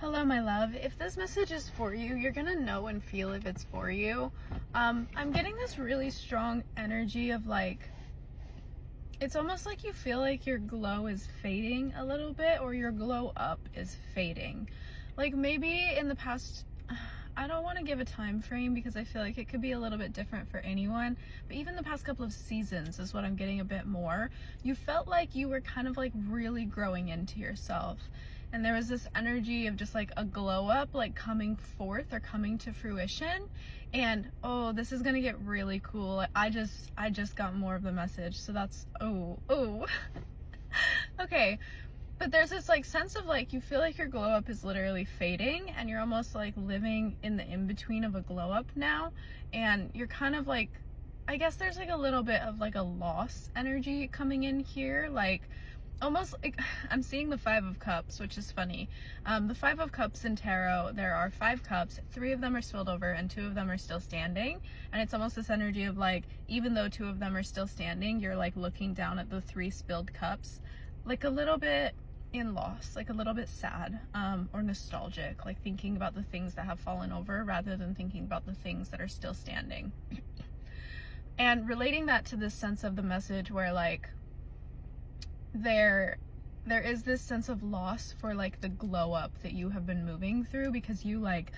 Hello, my love. If this message is for you, you're gonna know and feel if it's for you. I'm getting this really strong energy of like, it's almost like you feel like your glow is fading a little bit, or your glow up is fading. Like maybe in the past, I don't want to give a time frame because I feel like it could be a little bit different for anyone, but even the past couple of seasons is what I'm getting a bit more. You felt like you were kind of like really growing into yourself, and there was this energy of just like a glow up, like coming forth or coming to fruition. And oh, this is gonna get really cool. I just got more of the message, so that's oh okay. But there's this like sense of like you feel like your glow up is literally fading, and you're almost like living in the in-between of a glow up now, and you're kind of like, I guess there's like a little bit of like a loss energy coming in here, like almost like I'm seeing the Five of Cups, which is funny. The Five of Cups in tarot, there are 5 cups, 3 of them are spilled over and 2 of them are still standing, and it's almost this energy of like, even though 2 of them are still standing, you're like looking down at the 3 spilled cups, like a little bit in loss, like a little bit sad, or nostalgic, like thinking about the things that have fallen over rather than thinking about the things that are still standing. And relating that to this sense of the message where like there is this sense of loss for like the glow up that you have been moving through, because you like,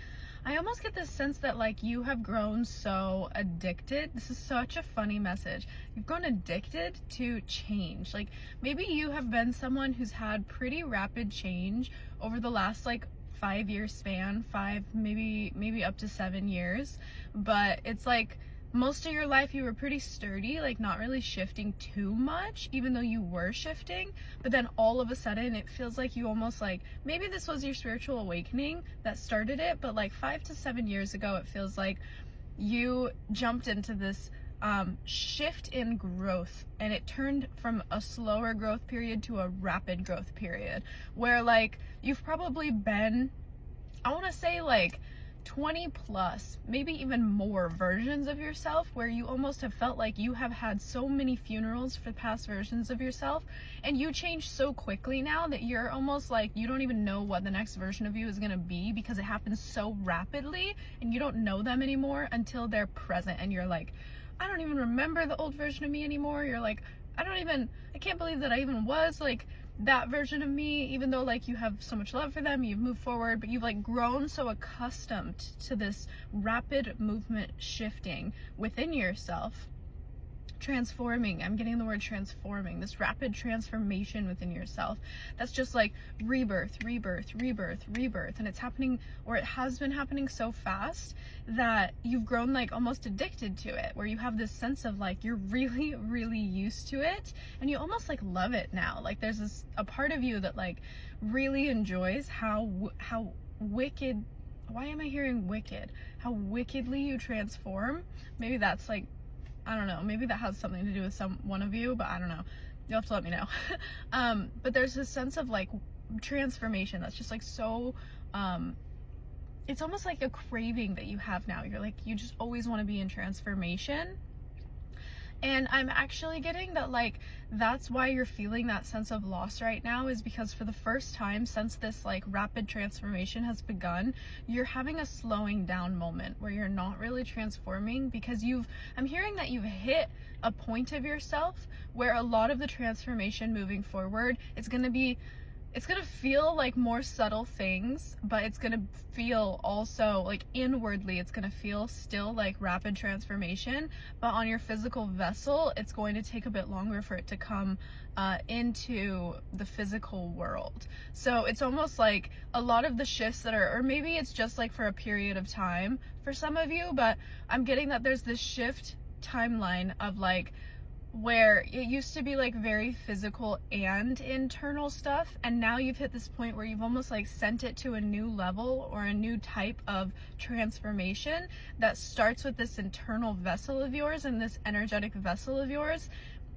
I almost get this sense that like you have grown so addicted. This is such a funny message. You've grown addicted to change. Like maybe you have been someone who's had pretty rapid change over the last like 5-year span, 5, maybe up to 7 years. But it's like most of your life you were pretty sturdy, like not really shifting too much, even though you were shifting. But then all of a sudden it feels like you almost like, maybe this was your spiritual awakening that started it, but like 5 to 7 years ago it feels like you jumped into this shift in growth, and it turned from a slower growth period to a rapid growth period, where like you've probably been, I want to say like 20 plus, maybe even more versions of yourself, where you almost have felt like you have had so many funerals for past versions of yourself, and you change so quickly now that you're almost like you don't even know what the next version of you is going to be, because it happens so rapidly and you don't know them anymore until they're present, and you're like, I don't even remember the old version of me anymore. You're like, I can't believe that I even was like that version of me, even though like you have so much love for them, you've moved forward, but you've like grown so accustomed to this rapid movement shifting within yourself, transforming. I'm getting the word transforming, this rapid transformation within yourself. That's just like rebirth, and it's happening, or it has been happening so fast that you've grown like almost addicted to it, where you have this sense of like you're really used to it, and you almost like love it now. Like there's this a part of you that like really enjoys how wicked, why am I hearing wicked, how wickedly you transform. Maybe that's like, I don't know, maybe that has something to do with one of you, but I don't know. You'll have to let me know. But there's this sense of like transformation that's just like so, it's almost like a craving that you have now. You're like, you just always want to be in transformation. And I'm actually getting that like that's why you're feeling that sense of loss right now, is because for the first time since this like rapid transformation has begun, you're having a slowing down moment where you're not really transforming, because I'm hearing that you've hit a point of yourself where a lot of the transformation moving forward, it's going to feel like more subtle things, but it's going to feel also like inwardly, it's going to feel still like rapid transformation, but on your physical vessel, it's going to take a bit longer for it to come into the physical world. So it's almost like a lot of the shifts that are, or maybe it's just like for a period of time for some of you, but I'm getting that there's this shift timeline of like, where it used to be like very physical and internal stuff, and now you've hit this point where you've almost like sent it to a new level or a new type of transformation that starts with this internal vessel of yours and this energetic vessel of yours,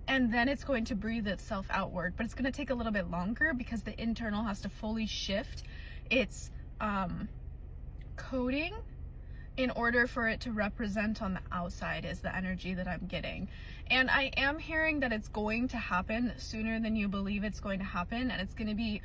and then it's going to breathe itself outward. But it's going to take a little bit longer because the internal has to fully shift its coding in order for it to represent on the outside, is the energy that I'm getting. And I am hearing that it's going to happen sooner than you believe it's going to happen, and it's going to be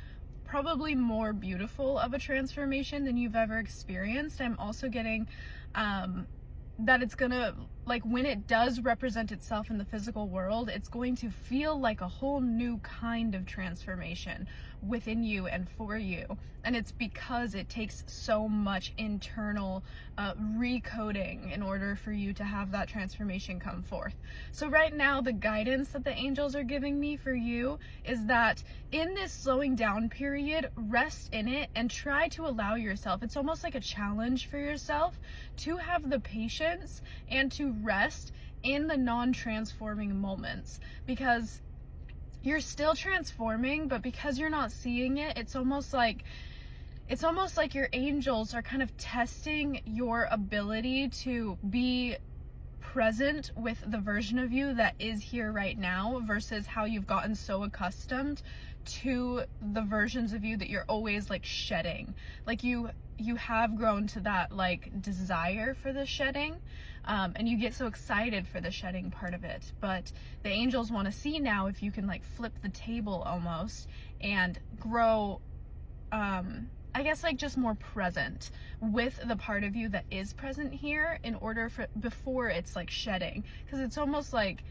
probably more beautiful of a transformation than you've ever experienced. I'm also getting that it's gonna, like, when it does represent itself in the physical world, it's going to feel like a whole new kind of transformation within you and for you. And it's because it takes so much internal recoding in order for you to have that transformation come forth. So right now, the guidance that the angels are giving me for you is that in this slowing down period, rest in it and try to allow yourself, it's almost like a challenge for yourself, to have the patience and to rest in the non-transforming moments, because you're still transforming, but because you're not seeing it, it's almost like your angels are kind of testing your ability to be present with the version of you that is here right now versus how you've gotten so accustomed to the versions of you that you're always like shedding. Like you have grown to that like desire for the shedding, and you get so excited for the shedding part of it. But the angels want to see now if you can like flip the table almost and grow, I guess, like just more present with the part of you that is present here in order for, before it's like shedding. Because it's almost like,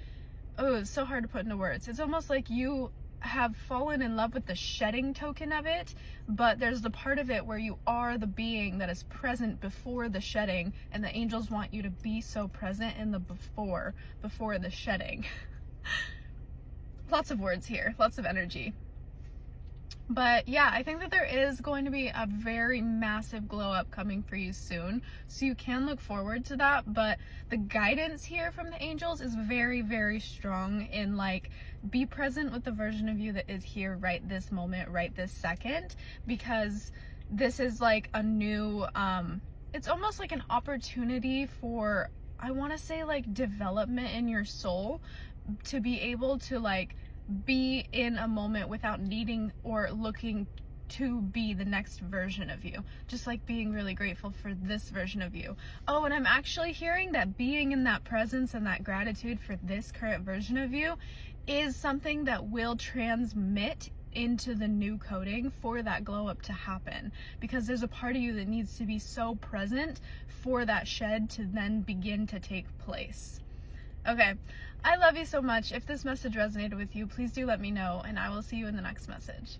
oh, it's so hard to put into words. It's almost like you have fallen in love with the shedding token of it, but there's the part of it where you are the being that is present before the shedding, and the angels want you to be so present in the before the shedding. Lots of words here, lots of energy. But yeah, I think that there is going to be a very massive glow up coming for you soon, so you can look forward to that. But the guidance here from the angels is very, very strong in like, be present with the version of you that is here right this moment, right this second, because this is like a new, it's almost like an opportunity for, I want to say, like development in your soul, to be able to like be in a moment without needing or looking to be the next version of you, just like being really grateful for this version of you. Oh, and I'm actually hearing that being in that presence and that gratitude for this current version of you is something that will transmit into the new coding for that glow up to happen, because there's a part of you that needs to be so present for that shed to then begin to take place. Okay, I love you so much. If this message resonated with you, please do let me know, and I will see you in the next message.